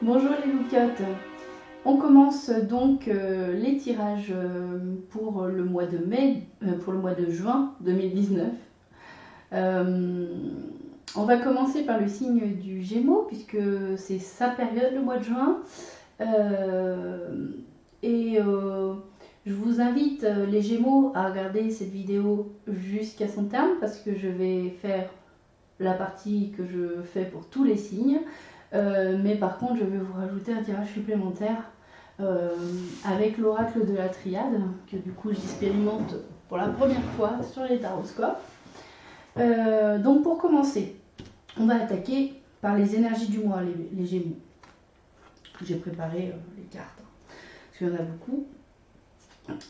Bonjour les loucottes. On commence donc les tirages pour le mois de mai, pour le mois de juin 2019. On va commencer par le signe du Gémeaux puisque c'est sa période le mois de juin. Je vous invite les Gémeaux à regarder cette vidéo jusqu'à son terme parce que je vais faire la partie que je fais pour tous les signes. Mais par contre, je vais vous rajouter un tirage supplémentaire avec l'oracle de la triade, que du coup j'expérimente pour la première fois sur les taroscopes. Donc pour commencer, on va attaquer par les énergies du mois, les Gémeaux. J'ai préparé les cartes, parce qu'il y en a beaucoup.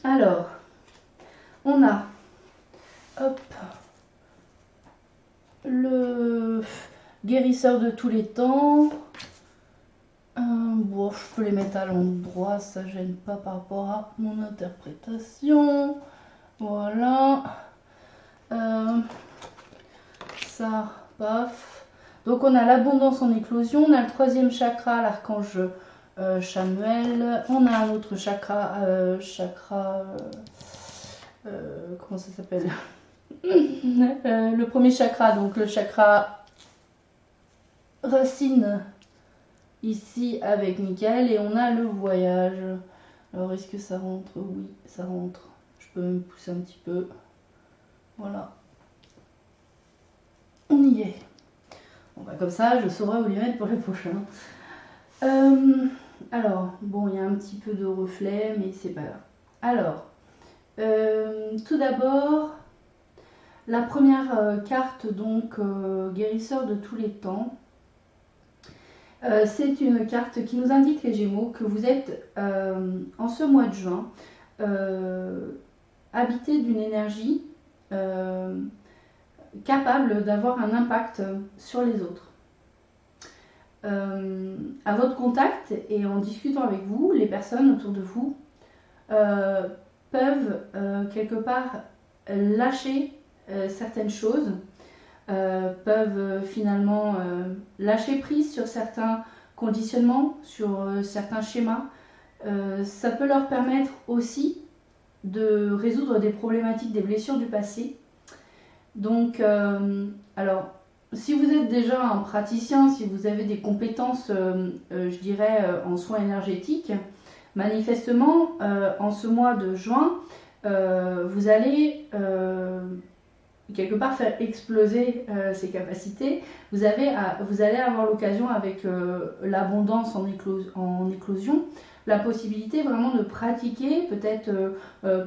Alors, on a, hop, le guérisseur de tous les temps. Bon, je peux les mettre à l'endroit, ça gêne pas par rapport à mon interprétation. Voilà. Ça, paf. Donc on a l'abondance en éclosion, on a le troisième chakra, l'archange Chamuel. On a un autre chakra, comment ça s'appelle le premier chakra, donc le chakra racine ici avec Michael, et on a le voyage. Alors est-ce que ça rentre? Oui, ça rentre. Je peux même pousser un petit peu. Voilà. On y est. Bon, bah, comme ça, je saurai où les mettre pour le prochain. Alors, bon, il y a un petit peu de reflet, mais c'est pas grave. Alors, tout d'abord, la première carte, donc guérisseur de tous les temps. C'est une carte qui nous indique, les Gémeaux, que vous êtes en ce mois de juin habité d'une énergie capable d'avoir un impact sur les autres. À votre contact et en discutant avec vous, les personnes autour de vous peuvent quelque part lâcher certaines choses, peuvent finalement lâcher prise sur certains conditionnements, sur certains schémas. Ça peut leur permettre aussi de résoudre des problématiques, des blessures du passé. Donc, alors, si vous êtes déjà un praticien, si vous avez des compétences, je dirais, en soins énergétiques, manifestement, en ce mois de juin, vous allez quelque part faire exploser ces capacités. Vous allez avoir l'occasion, avec l'abondance en éclosion, la possibilité vraiment de pratiquer, peut-être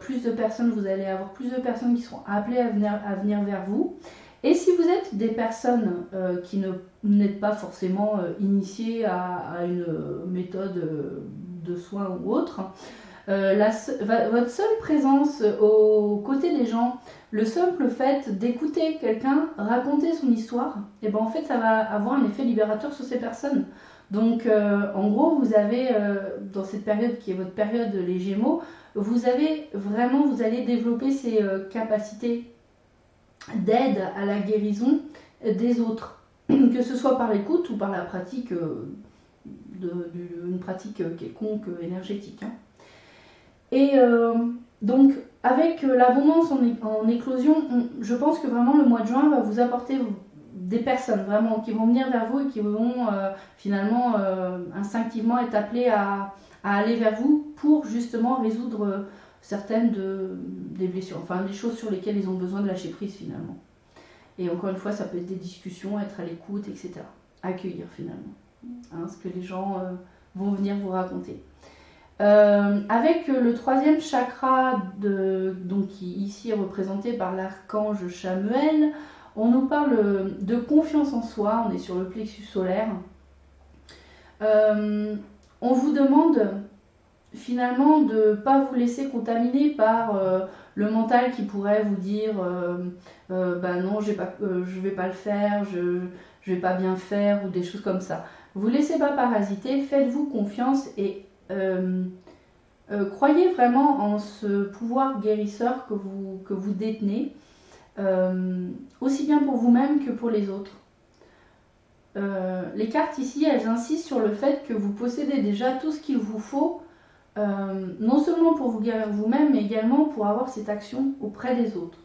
plus de personnes, vous allez avoir plus de personnes qui seront appelées à venir vers vous. Et si vous êtes des personnes qui n'êtes pas forcément initiées à une méthode de soins ou autre, votre seule présence aux côtés des gens, le simple fait d'écouter quelqu'un raconter son histoire, et ben en fait ça va avoir un effet libérateur sur ces personnes. Donc en gros, vous avez dans cette période qui est votre période les Gémeaux, vous allez développer ces capacités d'aide à la guérison des autres, que ce soit par l'écoute ou par la pratique d'une pratique quelconque énergétique. Et donc, avec l'abondance en éclosion, je pense que vraiment le mois de juin va vous apporter des personnes vraiment qui vont venir vers vous et qui vont finalement instinctivement être appelées à aller vers vous pour justement résoudre certaines des blessures, enfin des choses sur lesquelles ils ont besoin de lâcher prise finalement. Et encore une fois, ça peut être des discussions, être à l'écoute, etc. Accueillir finalement ce que les gens vont venir vous raconter. Avec le troisième chakra, donc, qui ici est représenté par l'archange Chamuel, on nous parle de confiance en soi, on est sur le plexus solaire. On vous demande finalement de ne pas vous laisser contaminer par le mental qui pourrait vous dire bah non, je vais pas le faire, je vais pas bien faire, ou des choses comme ça. Vous laissez pas parasiter, faites-vous confiance et croyez vraiment en ce pouvoir guérisseur que vous détenez, aussi bien pour vous-même que pour les autres. les cartes ici, elles insistent sur le fait que vous possédez déjà tout ce qu'il vous faut, non seulement pour vous guérir vous-même, mais également pour avoir cette action auprès des autres.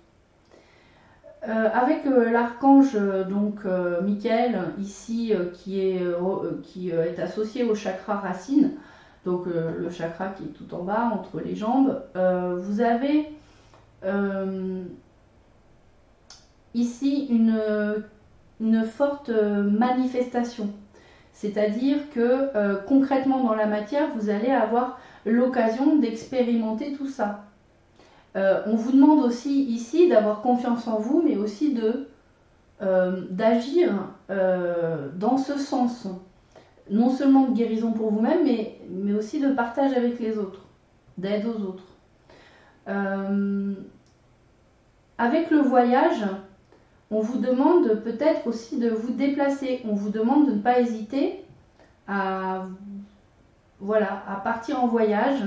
Avec l'archange Michael ici qui est associé au chakra racine, donc le chakra qui est tout en bas entre les jambes, vous avez ici une forte manifestation, c'est-à-dire que concrètement dans la matière vous allez avoir l'occasion d'expérimenter tout ça. On vous demande aussi ici d'avoir confiance en vous, mais aussi d'agir dans ce sens. Non seulement de guérison pour vous-même, mais aussi de partage avec les autres, d'aide aux autres. Avec le voyage, on vous demande peut-être aussi de vous déplacer. On vous demande de ne pas hésiter à partir en voyage,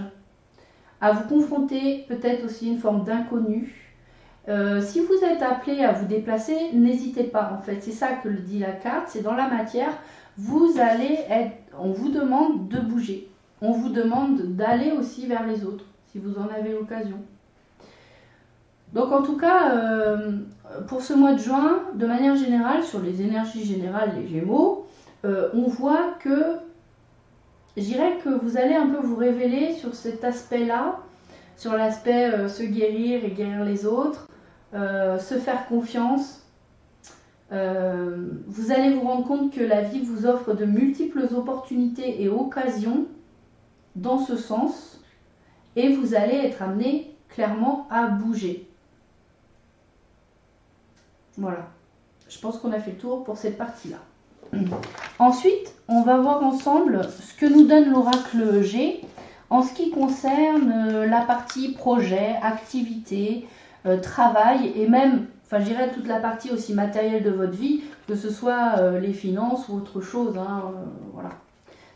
à vous confronter peut-être aussi une forme d'inconnu. Si vous êtes appelé à vous déplacer, n'hésitez pas en fait. C'est ça que dit la carte, c'est dans la matière. On vous demande de bouger. On vous demande d'aller aussi vers les autres, si vous en avez l'occasion. Donc en tout cas, pour ce mois de juin, de manière générale, sur les énergies générales, les Gémeaux, on voit que, je dirais que vous allez un peu vous révéler sur cet aspect-là, sur l'aspect se guérir et guérir les autres, se faire confiance. Vous allez vous rendre compte que la vie vous offre de multiples opportunités et occasions dans ce sens, et vous allez être amené clairement à bouger. Voilà, je pense qu'on a fait le tour pour cette partie-là. Ensuite, on va voir ensemble ce que nous donne l'oracle G en ce qui concerne la partie projet, activité, travail et même, je dirais toute la partie aussi matérielle de votre vie, que ce soit les finances ou autre chose, voilà.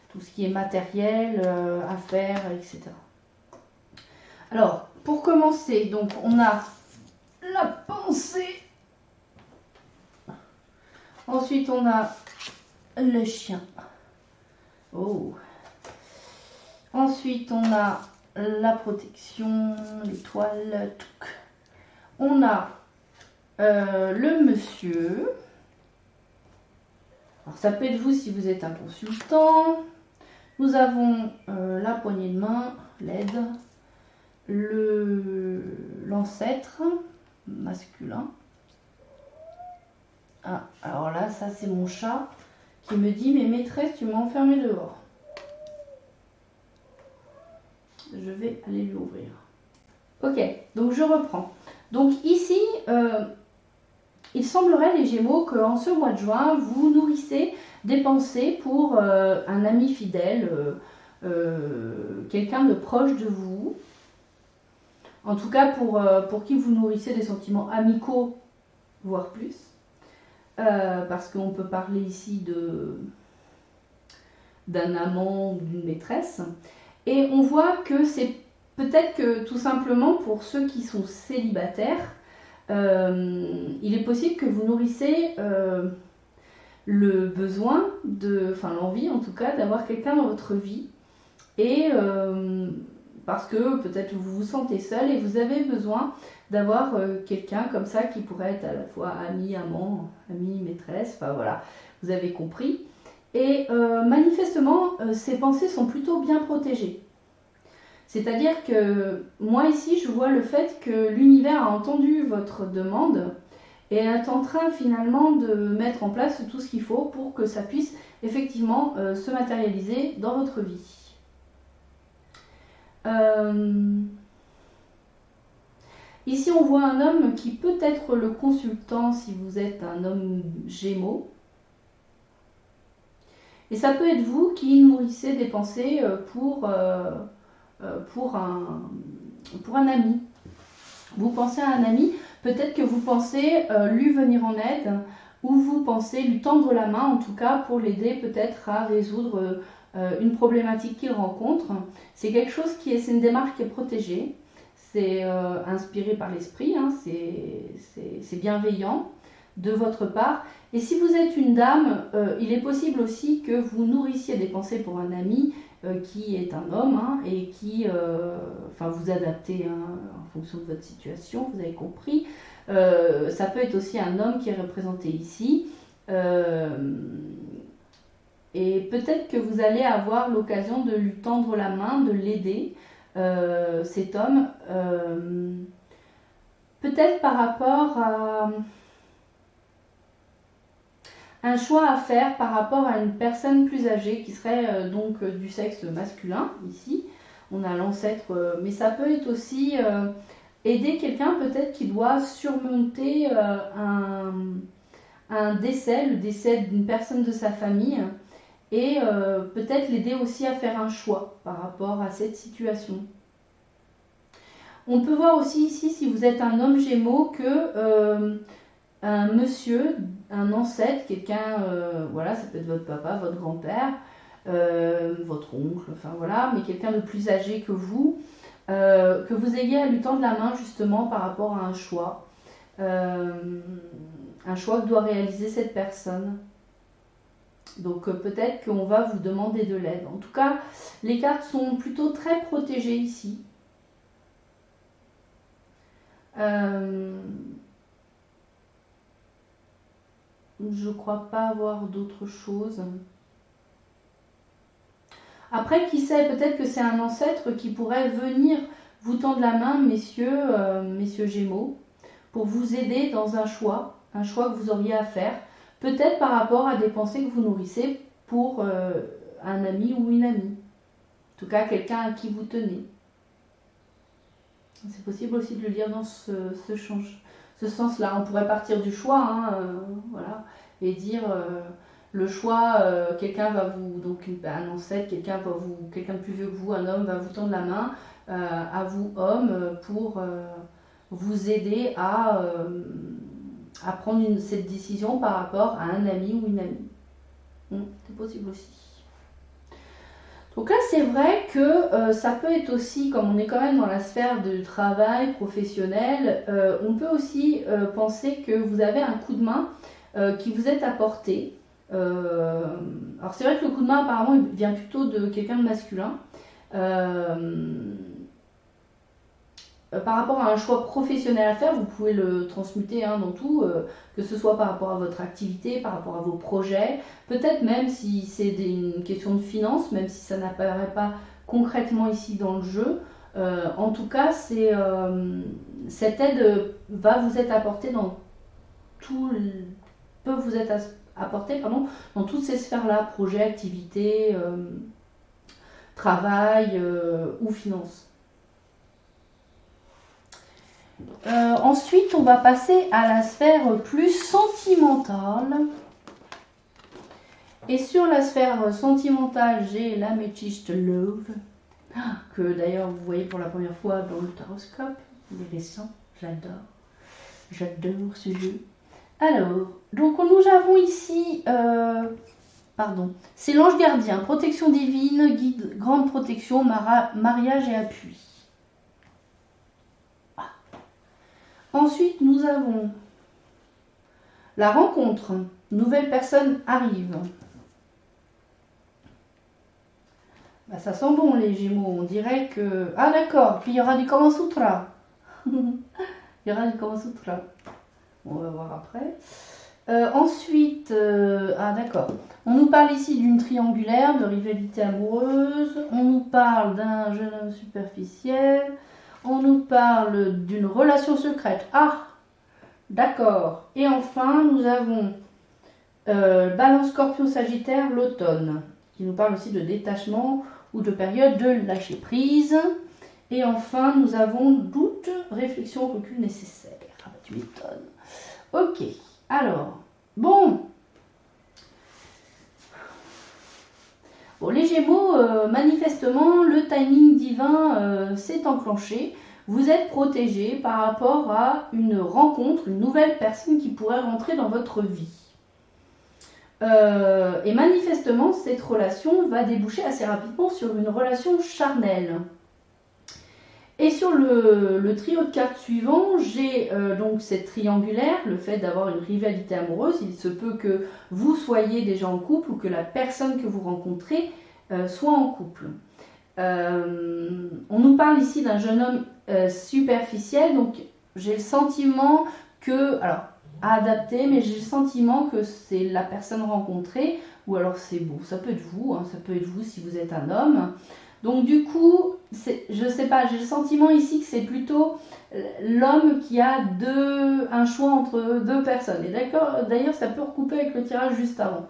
Tout ce qui est matériel, affaires, etc. Alors, pour commencer, donc on a la pensée. Ensuite, on a le chien. Oh. Ensuite, on a la protection, l'étoile, tout. On a le monsieur. Alors, ça peut être vous si vous êtes un consultant. Nous avons la poignée de main, l'aide, l'ancêtre masculin. Ah, alors là, ça c'est mon chat qui me dit « Mais maîtresse, tu m'as enfermé dehors. » Je vais aller lui ouvrir. Ok, donc je reprends. Donc ici, il semblerait les Gémeaux qu'en ce mois de juin, vous nourrissez des pensées pour un ami fidèle, quelqu'un de proche de vous. En tout cas, pour qui vous nourrissez des sentiments amicaux, voire plus. Parce qu'on peut parler ici d'un amant ou d'une maîtresse. Et on voit que c'est peut-être que tout simplement pour ceux qui sont célibataires, il est possible que vous nourrissez le besoin, l'envie en tout cas, d'avoir quelqu'un dans votre vie. Et parce que peut-être vous vous sentez seul et vous avez besoin d'avoir quelqu'un comme ça qui pourrait être à la fois ami, amant, ami, maîtresse, enfin voilà, vous avez compris. Et manifestement, ces pensées sont plutôt bien protégées. C'est-à-dire que moi ici, je vois le fait que l'univers a entendu votre demande et est en train finalement de mettre en place tout ce qu'il faut pour que ça puisse effectivement se matérialiser dans votre vie. Ici, on voit un homme qui peut être le consultant si vous êtes un homme Gémeaux. Et ça peut être vous qui nourrissez des pensées pour un ami. Vous pensez à un ami, peut-être que vous pensez lui venir en aide ou vous pensez lui tendre la main, en tout cas pour l'aider peut-être à résoudre une problématique qu'il rencontre. C'est quelque chose c'est une démarche qui est protégée. C'est inspiré par l'esprit, c'est bienveillant. de votre part. Et si vous êtes une dame, il est possible aussi que vous nourrissiez des pensées pour un ami qui est un homme hein, et qui, enfin vous adaptez hein, en fonction de votre situation, vous avez compris. Ça peut être aussi un homme qui est représenté ici. Et peut-être que vous allez avoir l'occasion de lui tendre la main, de l'aider, cet homme. Peut-être par rapport à un choix à faire par rapport à une personne plus âgée qui serait donc du sexe masculin ici. On a l'ancêtre, mais ça peut être aussi aider quelqu'un peut-être qui doit surmonter un décès, le décès d'une personne de sa famille et peut-être l'aider aussi à faire un choix par rapport à cette situation. On peut voir aussi ici, si vous êtes un homme Gémeaux, que un monsieur, un ancêtre, quelqu'un, voilà, ça peut être votre papa, votre grand-père, votre oncle, enfin voilà, mais quelqu'un de plus âgé que vous ayez à lui tendre la main justement par rapport à un choix que doit réaliser cette personne. Donc peut-être qu'on va vous demander de l'aide. En tout cas, les cartes sont plutôt très protégées ici. Je crois pas avoir d'autre chose. Après, qui sait, peut-être que c'est un ancêtre qui pourrait venir vous tendre la main, messieurs Gémeaux, pour vous aider dans un choix que vous auriez à faire, peut-être par rapport à des pensées que vous nourrissez pour un ami ou une amie. En tout cas, quelqu'un à qui vous tenez. C'est possible aussi de le lire dans ce sens-là. On pourrait partir du choix, hein, voilà, et dire le choix, quelqu'un va vous, donc un ancêtre, quelqu'un de plus vieux que vous, un homme va vous tendre la main, à vous homme, pour vous aider à prendre cette décision par rapport à un ami ou une amie. C'est possible aussi. Donc là, c'est vrai que ça peut être aussi, comme on est quand même dans la sphère du travail professionnel, on peut aussi penser que vous avez un coup de main qui vous est apporté. Alors c'est vrai que le coup de main, apparemment, il vient plutôt de quelqu'un de masculin. Par rapport à un choix professionnel à faire, vous pouvez le transmuter hein, dans tout, que ce soit par rapport à votre activité, par rapport à vos projets, peut-être même si c'est une question de finance, même si ça n'apparaît pas concrètement ici dans le jeu. En tout cas, cette aide va vous être apportée peut vous être apportée dans toutes ces sphères-là, projet, activité, travail ou finance. Ensuite, on va passer à la sphère plus sentimentale. Et sur la sphère sentimentale, j'ai l'améthyste Love, que d'ailleurs vous voyez pour la première fois dans le taroscope. Il est récent, j'adore ce jeu. Alors, donc nous avons ici, c'est l'ange gardien, protection divine, guide, grande protection, mariage et appui. Ensuite, nous avons la rencontre. Nouvelle personne arrive. Bah, ça sent bon les Gémeaux. On dirait que... Ah d'accord, puis il y aura du Kama Sutra. Il y aura du Kama Sutra. On va voir après. Ensuite, ah d'accord. On nous parle ici d'une triangulaire, de rivalité amoureuse. On nous parle d'un jeune homme superficiel. On nous parle d'une relation secrète. Ah, d'accord. Et enfin, nous avons Balance Scorpion Sagittaire, l'automne, qui nous parle aussi de détachement ou de période de lâcher prise. Et enfin, nous avons doute, réflexion, recul nécessaire. Ah bah tu m'étonnes. Ok, alors, bon, les Gémeaux, manifestement, le timing divin s'est enclenché. Vous êtes protégés par rapport à une rencontre, une nouvelle personne qui pourrait rentrer dans votre vie. Et manifestement, cette relation va déboucher assez rapidement sur une relation charnelle. Et sur le trio de cartes suivant, j'ai donc cette triangulaire, le fait d'avoir une rivalité amoureuse. Il se peut que vous soyez déjà en couple ou que la personne que vous rencontrez soit en couple. On nous parle ici d'un jeune homme superficiel, donc j'ai le sentiment que, alors à adapter, mais j'ai le sentiment que c'est la personne rencontrée, ou alors c'est bon, ça peut être vous, hein, ça peut être vous si vous êtes un homme. Donc du coup, je sais pas, j'ai le sentiment ici que c'est plutôt l'homme qui a un choix entre deux personnes. Et d'ailleurs, ça peut recouper avec le tirage juste avant.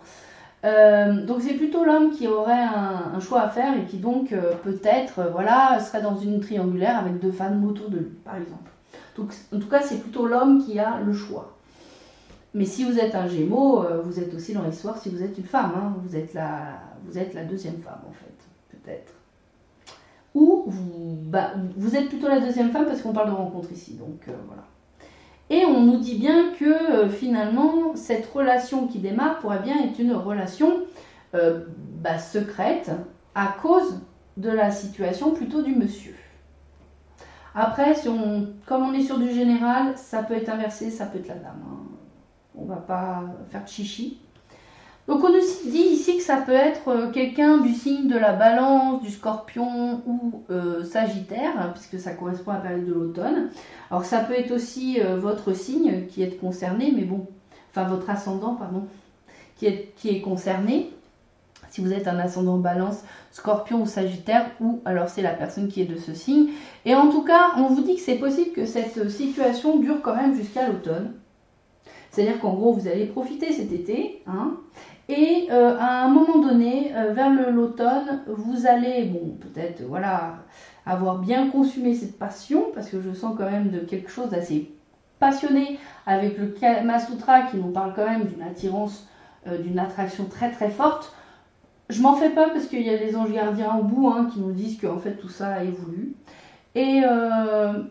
Donc c'est plutôt l'homme qui aurait un choix à faire et qui donc peut-être voilà, serait dans une triangulaire avec deux femmes autour de lui, par exemple. Donc en tout cas, c'est plutôt l'homme qui a le choix. Mais si vous êtes un Gémeaux, vous êtes aussi dans l'histoire si vous êtes une femme. Hein, vous êtes la deuxième femme en fait, peut-être. Ou vous êtes plutôt la deuxième femme parce qu'on parle de rencontre ici. Donc voilà. Et on nous dit bien que finalement, cette relation qui démarre pourrait bien être une relation secrète à cause de la situation plutôt du monsieur. Après, comme on est sur du général, ça peut être inversé, ça peut être la dame. Hein. On ne va pas faire de chichi. Donc on nous dit ici que ça peut être quelqu'un du signe de la balance, du scorpion ou sagittaire, puisque ça correspond à la période de l'automne. Alors ça peut être aussi votre signe qui est concerné, mais bon, enfin votre ascendant, pardon, qui est concerné. Si vous êtes un ascendant balance, scorpion ou sagittaire, ou alors c'est la personne qui est de ce signe. Et en tout cas, on vous dit que c'est possible que cette situation dure quand même jusqu'à l'automne. C'est-à-dire qu'en gros, vous allez profiter cet été, hein, et à un moment donné, vers l'automne, vous allez, bon, peut-être, voilà, avoir bien consumé cette passion, parce que je sens quand même de quelque chose d'assez passionné avec le Kama Sutra qui nous parle quand même d'une attirance, d'une attraction très très forte. Je m'en fais pas parce qu'il y a des anges gardiens au bout hein, qui nous disent que en fait tout ça a évolué.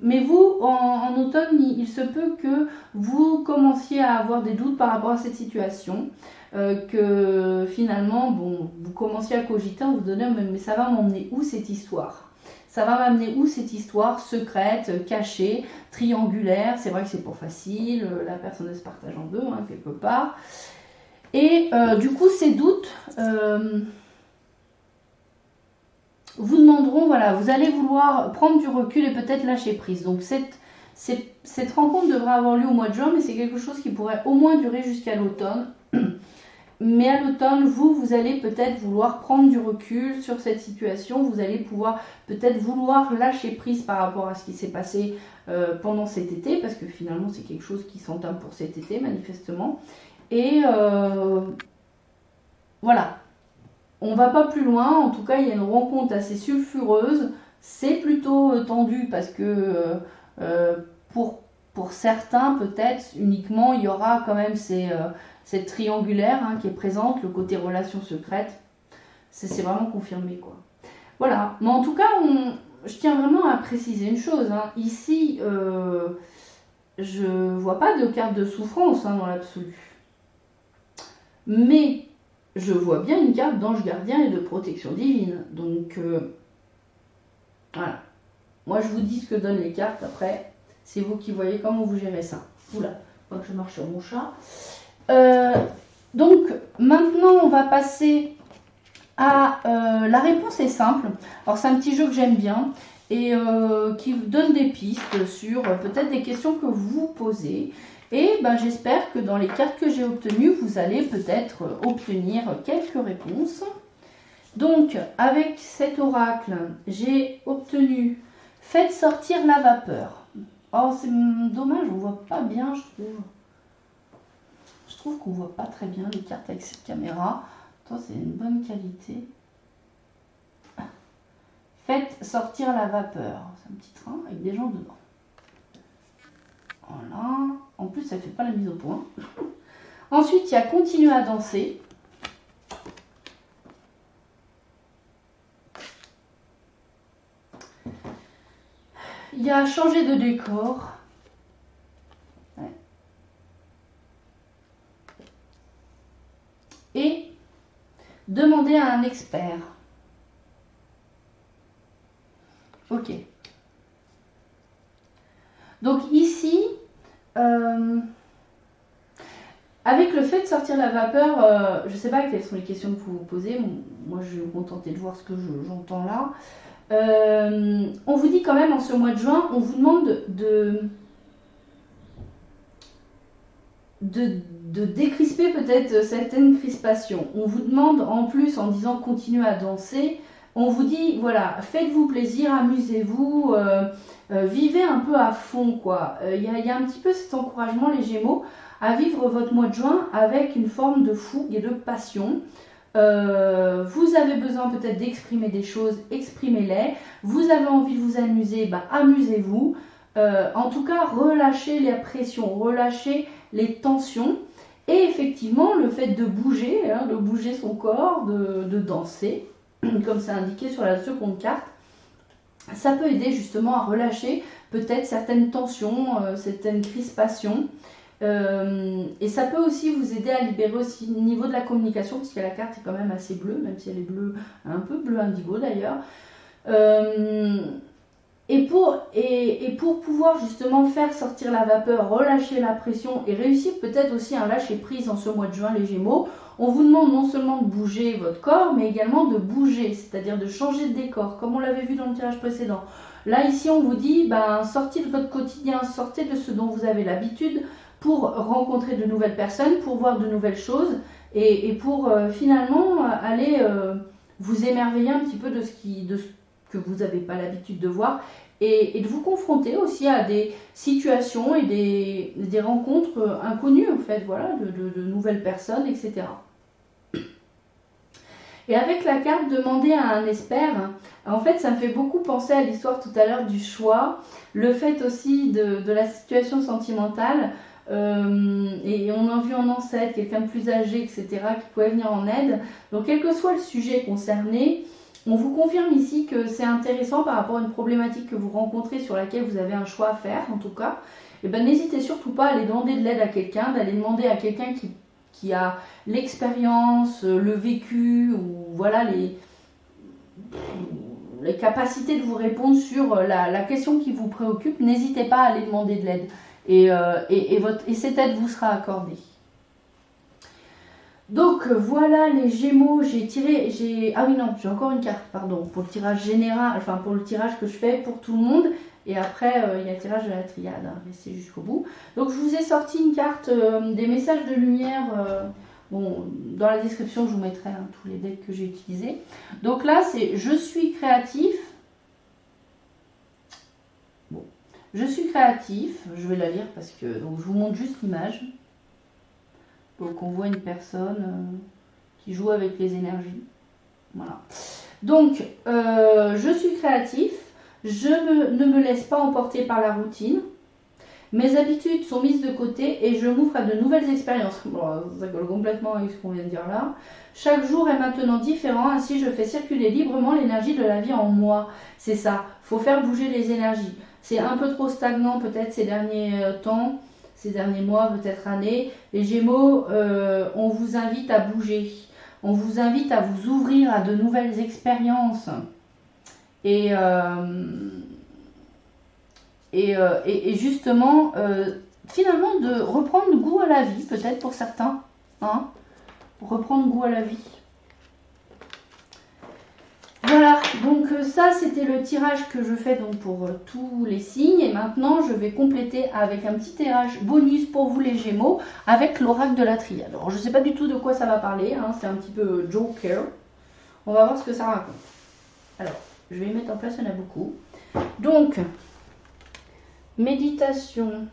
Mais vous, en automne, il se peut que vous commenciez à avoir des doutes par rapport à cette situation, que finalement, bon, vous commenciez à cogiter en vous donnant, mais ça va m'emmener où cette histoire? Ça va m'amener où cette histoire secrète, cachée, triangulaire? C'est vrai que c'est pas facile, la personne elle se partage en deux, hein, quelque part. Et du coup, ces doutes vous demanderont, voilà, vous allez vouloir prendre du recul et peut-être lâcher prise. Donc cette rencontre devrait avoir lieu au mois de juin, mais c'est quelque chose qui pourrait au moins durer jusqu'à l'automne. Mais à l'automne, vous allez peut-être vouloir prendre du recul sur cette situation. Vous allez pouvoir peut-être vouloir lâcher prise par rapport à ce qui s'est passé pendant cet été, parce que finalement, c'est quelque chose qui s'entame pour cet été, manifestement. Et voilà. On va pas plus loin, en tout cas il y a une rencontre assez sulfureuse, c'est plutôt tendu parce que pour certains peut-être uniquement il y aura quand même cette triangulaire hein, qui est présente, le côté relation secrète, c'est vraiment confirmé quoi. Voilà, mais en tout cas je tiens vraiment à préciser une chose, hein. Ici je vois pas de carte de souffrance hein, dans l'absolu, mais je vois bien une carte d'ange gardien et de protection divine. Donc, voilà. Moi, je vous dis ce que donnent les cartes. Après, c'est vous qui voyez comment vous gérez ça. Oula, faut que je marche sur mon chat. Donc, maintenant, on va passer à... la réponse est simple. Alors, c'est un petit jeu que j'aime bien et qui vous donne des pistes sur peut-être des questions que vous vous posez. Et ben, j'espère que dans les cartes que j'ai obtenues, vous allez peut-être obtenir quelques réponses. Donc, avec cet oracle, j'ai obtenu « Faites sortir la vapeur ». Oh, c'est dommage, on ne voit pas bien, je trouve. Je trouve qu'on ne voit pas très bien les cartes avec cette caméra. Toi, c'est une bonne qualité. Faites sortir la vapeur. C'est un petit train avec des gens dedans. Voilà. En plus, ça ne fait pas la mise au point. Ensuite, il y a continuer à danser. Il y a changer de décor. Ouais. Et demander à un expert. Ok. Donc ici, avec le fait de sortir la vapeur, je ne sais pas quelles sont les questions que vous vous posez. Moi, je vais me contenter de voir ce que j'entends là. On vous dit quand même en ce mois de juin, on vous demande de décrisper peut-être certaines crispations. On vous demande en plus, en disant continuez à danser, on vous dit voilà, faites-vous plaisir, amusez-vous, vivez un peu à fond quoi. Il y a un petit peu cet encouragement les Gémeaux à vivre votre mois de juin avec une forme de fougue et de passion. Vous avez besoin peut-être d'exprimer des choses, exprimez-les. Vous avez envie de vous amuser, bah, amusez-vous. En tout cas, relâchez la pression, relâchez les tensions. Et effectivement, le fait de bouger, de bouger son corps, de danser, comme c'est indiqué sur la seconde carte, ça peut aider justement à relâcher peut-être certaines tensions, certaines crispations. Et ça peut aussi vous aider à libérer aussi au niveau de la communication, parce que la carte est quand même assez bleue, même si elle est bleue, un peu bleu indigo d'ailleurs. Et pour pouvoir justement faire sortir la vapeur, relâcher la pression et réussir peut-être aussi un lâcher prise en ce mois de juin les Gémeaux, on vous demande non seulement de bouger votre corps, mais également de bouger, c'est-à-dire de changer de décor, comme on l'avait vu dans le tirage précédent. Là ici on vous dit, sortez de votre quotidien, sortez de ce dont vous avez l'habitude, pour rencontrer de nouvelles personnes, pour voir de nouvelles choses et pour finalement aller vous émerveiller un petit peu de ce que vous n'avez pas l'habitude de voir et de vous confronter aussi à des situations et des rencontres inconnues en fait, voilà, de nouvelles personnes, etc. Et avec la carte demander à un expert, en fait ça me fait beaucoup penser à l'histoire tout à l'heure du choix, le fait aussi de la situation sentimentale. Et on a vu en ancêtre quelqu'un de plus âgé, etc., qui pouvait venir en aide. Donc, quel que soit le sujet concerné, on vous confirme ici que c'est intéressant par rapport à une problématique que vous rencontrez sur laquelle vous avez un choix à faire, en tout cas. Et ben, n'hésitez surtout pas à aller demander de l'aide à quelqu'un, d'aller demander à quelqu'un qui a l'expérience, le vécu, ou voilà, les capacités de vous répondre sur la question qui vous préoccupe. N'hésitez pas à aller demander de l'aide. Et cette aide vous sera accordée. Donc voilà les Gémeaux, ah oui non, j'ai encore une carte, pardon, pour le tirage général, enfin pour le tirage que je fais pour tout le monde. Et après, il y a le tirage de la triade, restez jusqu'au bout. Donc je vous ai sorti une carte des messages de lumière. Bon, dans la description, je vous mettrai tous les decks que j'ai utilisés. Donc là, c'est je suis créatif. Je suis créatif, je vais la lire parce que donc, je vous montre juste l'image. Donc on voit une personne qui joue avec les énergies. Voilà. Donc je suis créatif, ne me laisse pas emporter par la routine. Mes habitudes sont mises de côté et je m'ouvre à de nouvelles expériences. Bon, ça colle complètement avec ce qu'on vient de dire là. Chaque jour est maintenant différent, ainsi je fais circuler librement l'énergie de la vie en moi. C'est ça, il faut faire bouger les énergies. C'est un peu trop stagnant peut-être ces derniers temps, ces derniers mois, peut-être années. Les Gémeaux, on vous invite à bouger. On vous invite à vous ouvrir à de nouvelles expériences. Et justement, finalement, de reprendre goût à la vie, peut-être pour certains. Hein, reprendre goût à la vie. Voilà, donc ça c'était le tirage que je fais donc pour tous les signes. Et maintenant je vais compléter avec un petit tirage bonus pour vous les Gémeaux avec l'oracle de la triade. Alors je ne sais pas du tout de quoi ça va parler, hein, c'est un petit peu Joker. On va voir ce que ça raconte. Alors, je vais mettre en place, il y en a beaucoup. Donc, méditation.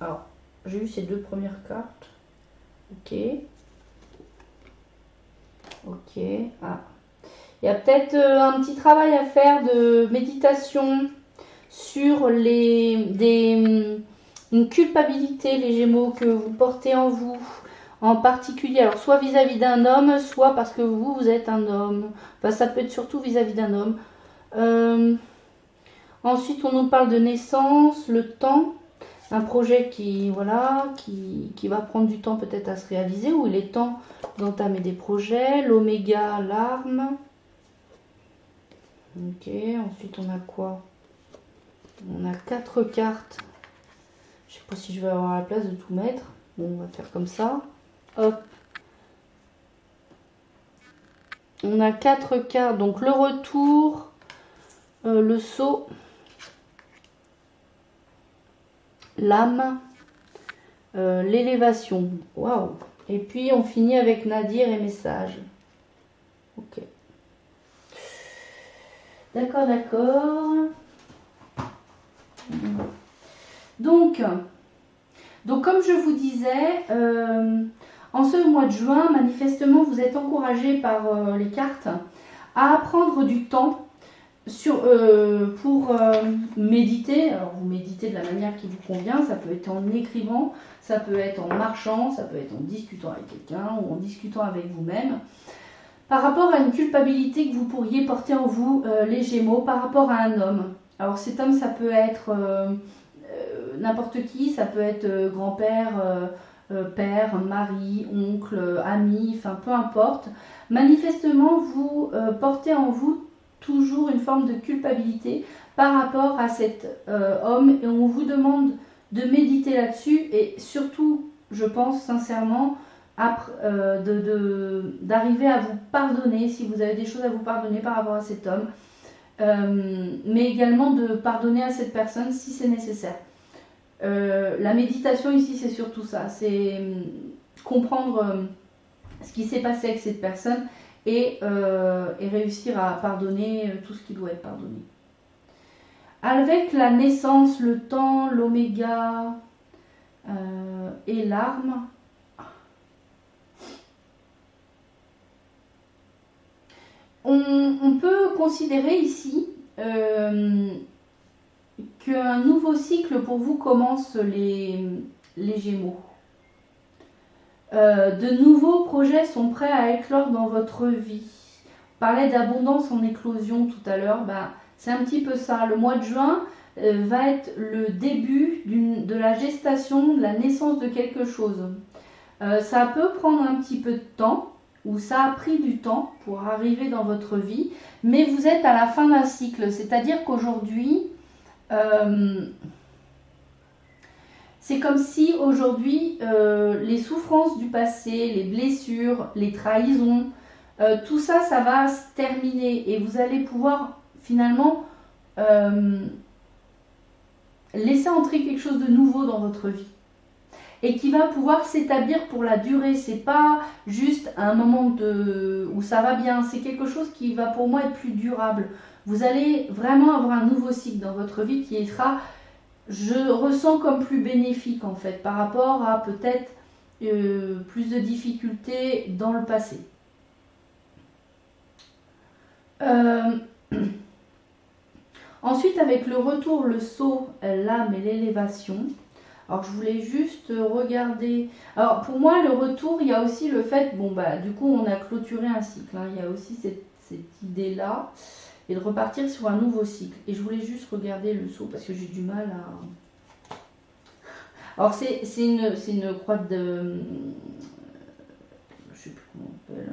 Alors, j'ai eu ces deux premières cartes. Ok. Ok. Ah. Il y a peut-être un petit travail à faire de méditation sur une culpabilité, les Gémeaux, que vous portez en vous, en particulier, alors soit vis-à-vis d'un homme, soit parce que vous êtes un homme. Enfin, ça peut être surtout vis-à-vis d'un homme. Ensuite, on nous parle de naissance, le temps, un projet qui va prendre du temps peut-être à se réaliser, ou il est temps d'entamer des projets, l'oméga, l'arme. Ok, ensuite on a quoi? On a 4 cartes Je sais pas si je vais avoir la place de tout mettre. Bon, on va faire comme ça. Hop. On a 4 cartes. Donc le retour, le saut, l'âme, l'élévation. Waouh. Et puis on finit avec Nadir et message. Ok. D'accord, d'accord. Donc comme je vous disais, en ce mois de juin, manifestement, vous êtes encouragé par les cartes à prendre du temps pour méditer. Alors vous méditez de la manière qui vous convient, ça peut être en écrivant, ça peut être en marchant, ça peut être en discutant avec quelqu'un ou en discutant avec vous-même. Par rapport à une culpabilité que vous pourriez porter en vous, les Gémeaux, par rapport à un homme. Alors cet homme, ça peut être n'importe qui, ça peut être grand-père, père, mari, oncle, ami, enfin peu importe. Manifestement, vous portez en vous toujours une forme de culpabilité par rapport à cet homme et on vous demande de méditer là-dessus et surtout, je pense sincèrement, d'arriver à vous pardonner si vous avez des choses à vous pardonner par rapport à cet homme, mais également de pardonner à cette personne si c'est nécessaire. La méditation ici c'est surtout ça, c'est comprendre ce qui s'est passé avec cette personne et réussir à pardonner tout ce qui doit être pardonné. Avec la naissance, le temps, l'oméga et l'arme, on peut considérer ici qu'un nouveau cycle pour vous commence les Gémeaux. De nouveaux projets sont prêts à éclore dans votre vie. On parlait d'abondance en éclosion tout à l'heure, c'est un petit peu ça. Le mois de juin va être le début de la gestation, de la naissance de quelque chose. Ça peut prendre un petit peu de temps, ou ça a pris du temps pour arriver dans votre vie, mais vous êtes à la fin d'un cycle, c'est-à-dire qu'aujourd'hui, c'est comme si aujourd'hui, les souffrances du passé, les blessures, les trahisons, tout ça, ça va se terminer et vous allez pouvoir finalement laisser entrer quelque chose de nouveau dans votre vie et qui va pouvoir s'établir pour la durée. C'est pas juste un moment où ça va bien, c'est quelque chose qui va pour moi être plus durable. Vous allez vraiment avoir un nouveau cycle dans votre vie qui sera, je ressens comme plus bénéfique en fait par rapport à peut-être plus de difficultés dans le passé. Ensuite, avec le retour, le saut, l'âme et l'élévation. Alors, je voulais juste regarder. Alors, pour moi, le retour, il y a aussi le fait, du coup, on a clôturé un cycle. Il y a aussi cette idée-là. Et de repartir sur un nouveau cycle. Et je voulais juste regarder le saut parce que j'ai du mal à... Alors, c'est une croix de... Je sais plus comment on appelle.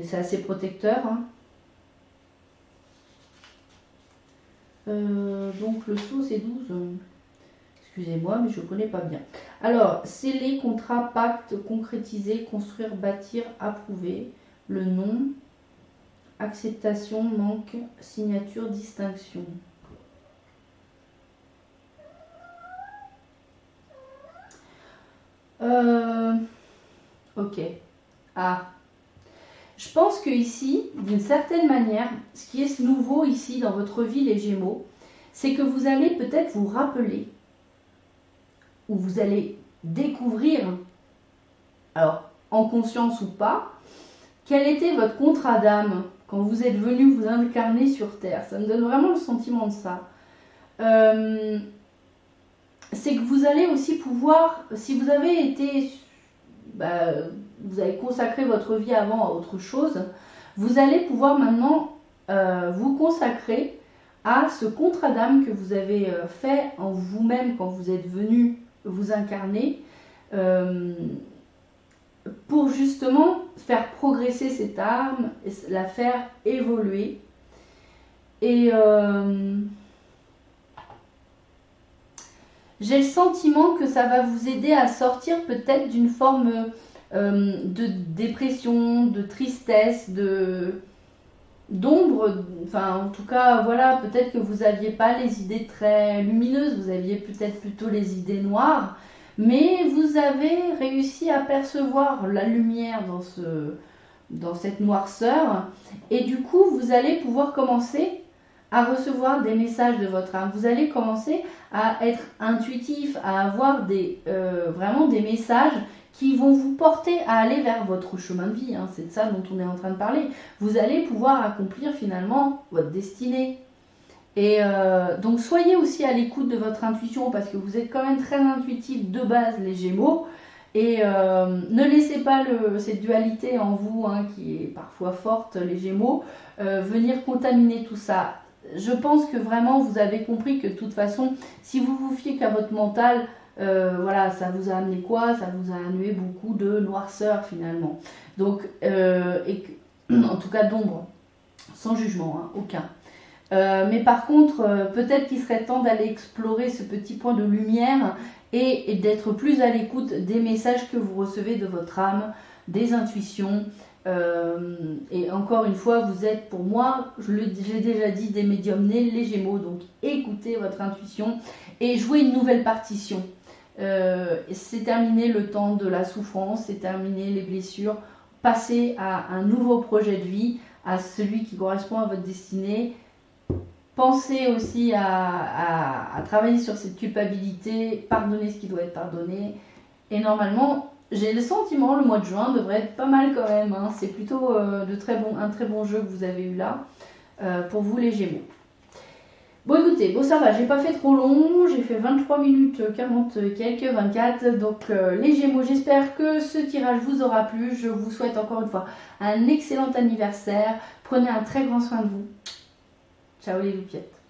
C'est assez protecteur. Donc le saut c'est 12. Excusez-moi, mais je ne connais pas bien. Alors, sceller, contrat, pacte, concrétiser, construire, bâtir, approuver. Le nom, acceptation, manque, signature, distinction. Ok. Je pense que ici, d'une certaine manière, ce qui est nouveau ici dans votre vie, les Gémeaux, c'est que vous allez peut-être vous rappeler, ou vous allez découvrir, alors en conscience ou pas, quel était votre contrat d'âme quand vous êtes venu vous incarner sur Terre. Ça me donne vraiment le sentiment de ça. C'est que vous allez aussi pouvoir, si vous avez été... vous avez consacré votre vie avant à autre chose, vous allez pouvoir maintenant vous consacrer à ce contrat d'âme que vous avez fait en vous-même quand vous êtes venu vous incarner pour justement faire progresser cette âme, la faire évoluer. Et j'ai le sentiment que ça va vous aider à sortir peut-être d'une forme de dépression, de tristesse, d'ombre. Enfin, en tout cas, voilà, peut-être que vous n'aviez pas les idées très lumineuses, vous aviez peut-être plutôt les idées noires, mais vous avez réussi à percevoir la lumière dans cette noirceur, et du coup, vous allez pouvoir commencer à recevoir des messages de votre âme. Vous allez commencer à être intuitif, à avoir vraiment des messages qui vont vous porter à aller vers votre chemin de vie. Hein. C'est de ça dont on est en train de parler. Vous allez pouvoir accomplir finalement votre destinée. Et donc soyez aussi à l'écoute de votre intuition, parce que vous êtes quand même très intuitif de base, les Gémeaux. Et ne laissez pas cette dualité en vous, hein, qui est parfois forte, les Gémeaux, venir contaminer tout ça. Je pense que vraiment vous avez compris que de toute façon, si vous vous fiez qu'à votre mental, voilà, ça vous a amené quoi? Ça vous a amené beaucoup de noirceur finalement. Donc, en tout cas d'ombre, sans jugement, hein, aucun. Mais par contre, peut-être qu'il serait temps d'aller explorer ce petit point de lumière et d'être plus à l'écoute des messages que vous recevez de votre âme, des intuitions. Et encore une fois, vous êtes pour moi, j'ai déjà dit, des médiums nés, les Gémeaux. Donc écoutez votre intuition et jouez une nouvelle partition. C'est terminé le temps de la souffrance, c'est terminé les blessures. Passez à un nouveau projet de vie, à celui qui correspond à votre destinée. Pensez aussi à travailler sur cette culpabilité, pardonner ce qui doit être pardonné. Et normalement, j'ai le sentiment, le mois de juin devrait être pas mal quand même. Hein. C'est plutôt un très bon jeu que vous avez eu là, pour vous les Gémeaux. Bon écoutez, bon ça va, j'ai pas fait trop long, j'ai fait 23 minutes 40 quelques, 24. Donc les Gémeaux, j'espère que ce tirage vous aura plu. Je vous souhaite encore une fois un excellent anniversaire. Prenez un très grand soin de vous. Ciao les loupiettes.